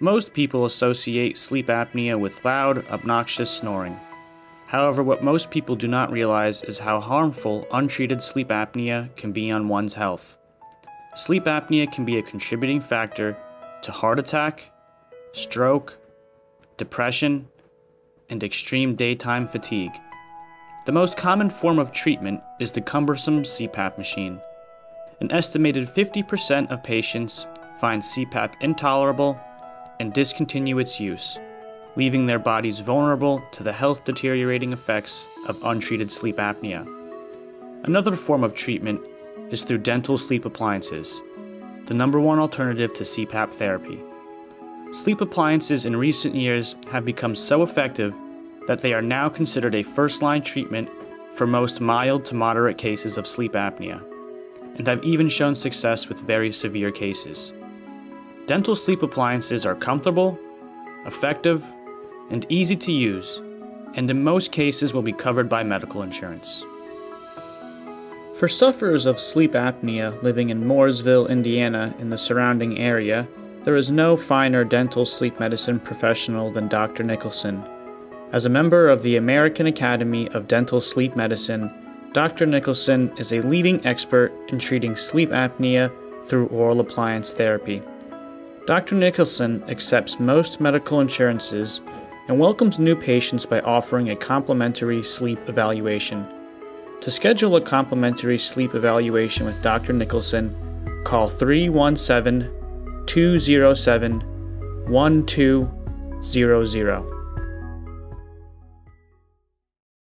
Most people associate sleep apnea with loud, obnoxious snoring. However, what most people do not realize is how harmful untreated sleep apnea can be on one's health. Sleep apnea can be a contributing factor to heart attack, stroke, depression, and extreme daytime fatigue. The most common form of treatment is the cumbersome CPAP machine. An estimated 50% of patients find CPAP intolerable and discontinue its use, leaving their bodies vulnerable to the health-deteriorating effects of untreated sleep apnea. Another form of treatment is through dental sleep appliances, the number one alternative to CPAP therapy. Sleep appliances in recent years have become so effective that they are now considered a first-line treatment for most mild to moderate cases of sleep apnea, and have even shown success with very severe cases. Dental sleep appliances are comfortable, effective, and easy to use, and in most cases will be covered by medical insurance. For sufferers of sleep apnea living in Mooresville, Indiana, and the surrounding area, there is no finer dental sleep medicine professional than Dr. Nicholson. As a member of the American Academy of Dental Sleep Medicine, Dr. Nicholson is a leading expert in treating sleep apnea through oral appliance therapy. Dr. Nicholson accepts most medical insurances and welcomes new patients by offering a complimentary sleep evaluation. To schedule a complimentary sleep evaluation with Dr. Nicholson, call 317-207-1200.